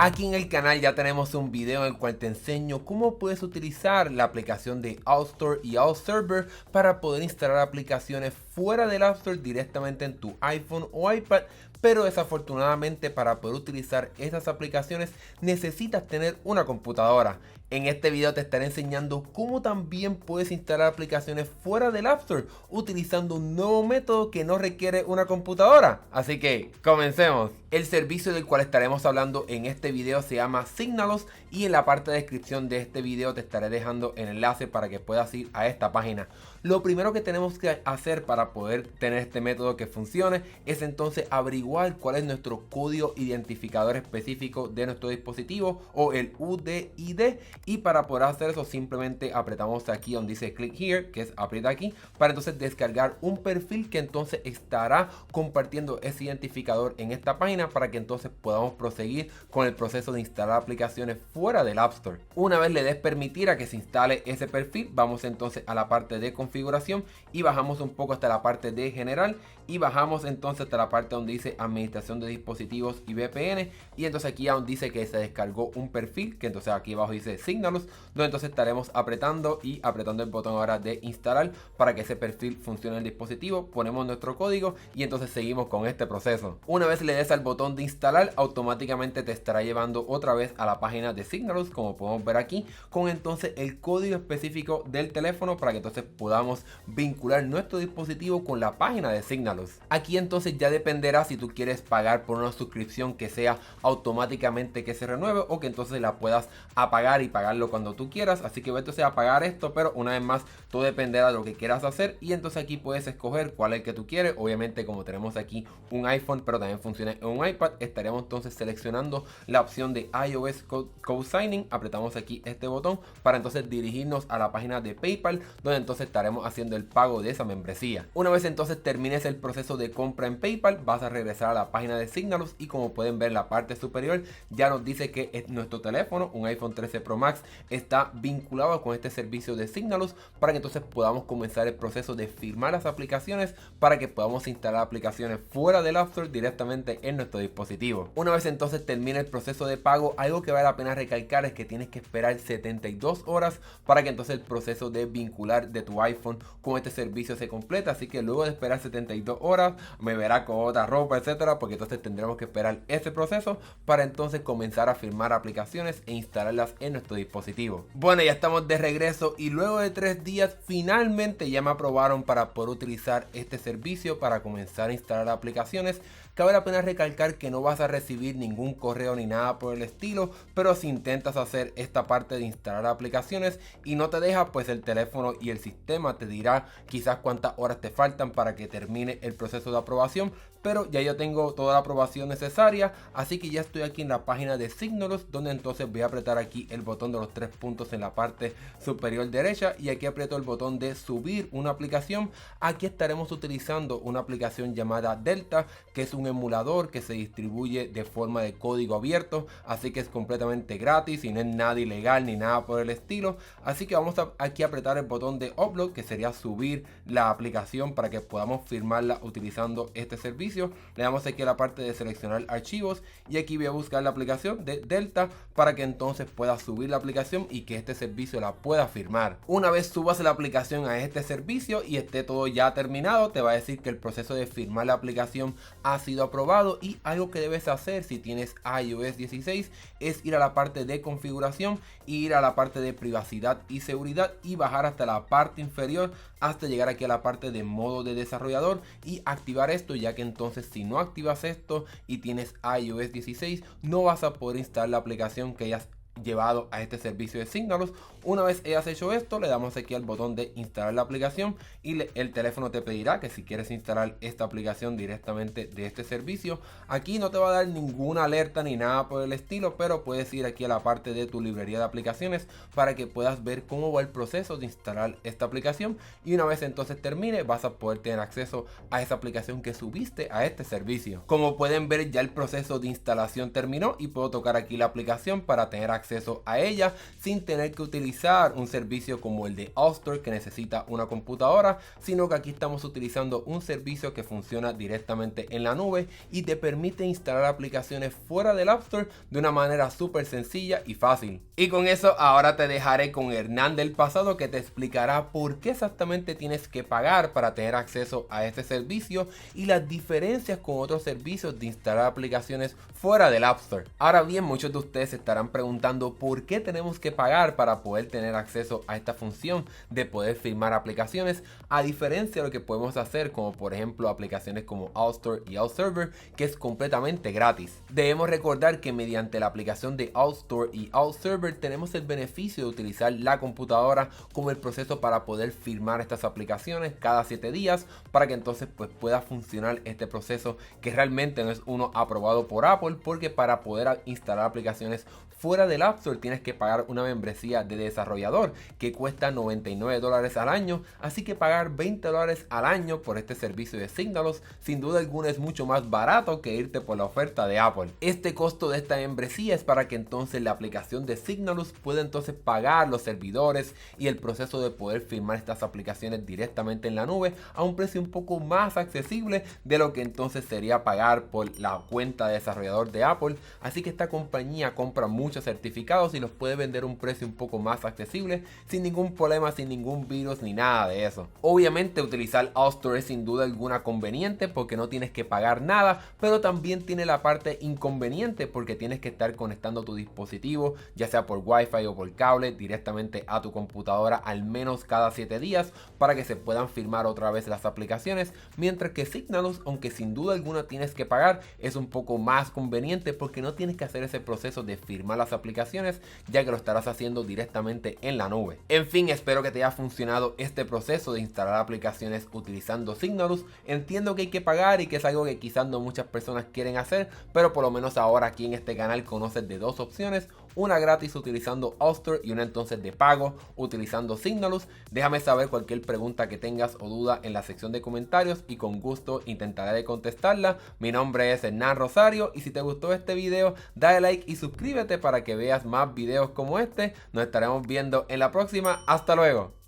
Aquí en el canal ya tenemos un video en el cual te enseño cómo puedes utilizar la aplicación de AllStore y AllServer para poder instalar aplicaciones fuera del App Store directamente en tu iPhone o iPad. Pero desafortunadamente para poder utilizar estas aplicaciones necesitas tener una computadora. En este video te estaré enseñando cómo también puedes instalar aplicaciones fuera del App Store utilizando un nuevo método que no requiere una computadora. Así que comencemos. El servicio del cual estaremos hablando en este video se llama Signalos y en la parte de descripción de este video te estaré dejando el enlace para que puedas ir a esta página. Lo primero que tenemos que hacer para poder tener este método que funcione es entonces averiguar cuál es nuestro código identificador específico de nuestro dispositivo o el UDID, y para poder hacer eso simplemente apretamos aquí donde dice click here, que es aprieta aquí, para entonces descargar un perfil que entonces estará compartiendo ese identificador en esta página para que entonces podamos proseguir con el proceso de instalar aplicaciones fuera del App Store. Una vez le des permitir a que se instale ese perfil, vamos entonces a la parte de configuración y bajamos un poco hasta la parte de general y bajamos entonces hasta la parte donde dice administración de dispositivos y VPN, y entonces aquí aún dice que se descargó un perfil, que entonces aquí abajo dice Signalos, donde entonces estaremos apretando el botón ahora de instalar para que ese perfil funcione en el dispositivo. Ponemos nuestro código y entonces seguimos con este proceso. Una vez le des al botón de instalar, automáticamente te estará llevando otra vez a la página de Signalos, como podemos ver aquí, con entonces el código específico del teléfono para que entonces podamos vincular nuestro dispositivo con la página de Signalos. Aquí entonces ya dependerá si tú quieres pagar por una suscripción que sea automáticamente que se renueve o que entonces la puedas apagar y pagarlo cuando tú quieras. Así que entonces a pagar esto, pero una vez más todo dependerá de lo que quieras hacer, y entonces aquí puedes escoger cuál es el que tú quieres. Obviamente, como tenemos aquí un iPhone pero también funciona en un iPad, estaremos entonces seleccionando la opción de iOS Co-Signing. Apretamos aquí este botón para entonces dirigirnos a la página de PayPal, donde entonces estaremos haciendo el pago de esa membresía. Una vez entonces termines el proceso de compra en PayPal, vas a regresar a la página de Signalos y como pueden ver en la parte superior ya nos dice que nuestro teléfono, un iPhone 13 Pro Max, está vinculado con este servicio de Signalos para que entonces podamos comenzar el proceso de firmar las aplicaciones para que podamos instalar aplicaciones fuera del App Store directamente en nuestro dispositivo. Una vez entonces termine el proceso de pago, algo que vale la pena recalcar es que tienes que esperar 72 horas para que entonces el proceso de vincular de tu iPhone con este servicio se complete. Así que luego de esperar 72 horas me verá con otra ropa, etcétera, porque entonces tendremos que esperar ese proceso para entonces comenzar a firmar aplicaciones e instalarlas en nuestro dispositivo. Bueno, ya estamos de regreso y luego de 3 días finalmente ya me aprobaron para poder utilizar este servicio para comenzar a instalar aplicaciones. Cabe la pena recalcar que no vas a recibir ningún correo ni nada por el estilo, pero si intentas hacer esta parte de instalar aplicaciones y no te deja, pues el teléfono y el sistema te dirá quizás cuántas horas te faltan para que termine el proceso de aprobación. Pero ya yo tengo toda la aprobación necesaria, así que ya estoy aquí en la página de Signalos, donde entonces voy a apretar aquí el botón de los 3 puntos en la parte superior derecha y aquí aprieto el botón de subir una aplicación. Aquí estaremos utilizando una aplicación llamada Delta, que es un emulador que se distribuye de forma de código abierto, así que es completamente gratis y no es nada ilegal ni nada por el estilo. Así que vamos a aquí apretar el botón de upload, que sería subir la aplicación para que podamos firmarla utilizando este servicio. Le damos aquí a la parte de seleccionar archivos y aquí voy a buscar la aplicación de Delta para que entonces pueda subir la aplicación y que este servicio la pueda firmar. Una vez subas la aplicación a este servicio y esté todo ya terminado, te va a decir que el proceso de firmar la aplicación ha sido aprobado, y algo que debes hacer si tienes iOS 16 es ir a la parte de configuración, ir a la parte de privacidad y seguridad y bajar hasta la parte inferior hasta llegar aquí a la parte de modo de desarrollador y activar esto, ya que entonces si no activas esto y tienes iOS 16 no vas a poder instalar la aplicación que hayas llevado a este servicio de Signalos. Una vez hayas hecho esto, le damos aquí al botón de instalar la aplicación y el teléfono te pedirá que si quieres instalar esta aplicación directamente de este servicio. Aquí no te va a dar ninguna alerta ni nada por el estilo, pero puedes ir aquí a la parte de tu librería de aplicaciones para que puedas ver cómo va el proceso de instalar esta aplicación, y una vez entonces termine vas a poder tener acceso a esa aplicación que subiste a este servicio. Como pueden ver, ya el proceso de instalación terminó y puedo tocar aquí la aplicación para tener acceso acceso a ella sin tener que utilizar un servicio como el de Austore que necesita una computadora, sino que aquí estamos utilizando un servicio que funciona directamente en la nube y te permite instalar aplicaciones fuera del App Store de una manera súper sencilla y fácil. Y con eso ahora te dejaré con Hernán del pasado, que te explicará por qué exactamente tienes que pagar para tener acceso a este servicio y las diferencias con otros servicios de instalar aplicaciones fuera del App Store. Ahora bien, muchos de ustedes se estarán preguntando por qué tenemos que pagar para poder tener acceso a esta función de poder firmar aplicaciones, a diferencia de lo que podemos hacer como por ejemplo aplicaciones como Austore y AllServer, que es completamente gratis. Debemos recordar que mediante la aplicación de Austore y AllServer tenemos el beneficio de utilizar la computadora como el proceso para poder firmar estas aplicaciones cada 7 días, para que entonces pues pueda funcionar este proceso, que realmente no es uno aprobado por Apple, porque para poder instalar aplicaciones fuera del App Store tienes que pagar una membresía de desarrollador que cuesta $99 al año, así que pagar $20 al año por este servicio de Signalus sin duda alguna es mucho más barato que irte por la oferta de Apple. Este costo de esta membresía es para que entonces la aplicación de Signalus pueda entonces pagar los servidores y el proceso de poder firmar estas aplicaciones directamente en la nube a un precio un poco más accesible de lo que entonces sería pagar por la cuenta de desarrollador de Apple, así que esta compañía compra muchos certificados y los puede vender a un precio un poco más accesible sin ningún problema, sin ningún virus ni nada de eso. Obviamente utilizar Austore es sin duda alguna conveniente porque no tienes que pagar nada, pero también tiene la parte inconveniente porque tienes que estar conectando tu dispositivo, ya sea por Wi-Fi o por cable, directamente a tu computadora al menos cada 7 días para que se puedan firmar otra vez las aplicaciones, mientras que Signalus, aunque sin duda alguna tienes que pagar, es un poco más conveniente porque no tienes que hacer ese proceso de firmar las aplicaciones, ya que lo estarás haciendo directamente en la nube. En fin, espero que te haya funcionado este proceso de instalar aplicaciones utilizando Signalus. Entiendo que hay que pagar y que es algo que quizás no muchas personas quieren hacer, pero por lo menos ahora aquí en este canal conoces de dos opciones, una gratis utilizando Austore y una entonces de pago utilizando Signalus. Déjame saber cualquier pregunta que tengas o duda en la sección de comentarios y con gusto intentaré de contestarla. Mi nombre es Hernán Rosario y si te gustó este video dale like y suscríbete para que veas más videos como este. Nos estaremos viendo en la próxima. Hasta luego.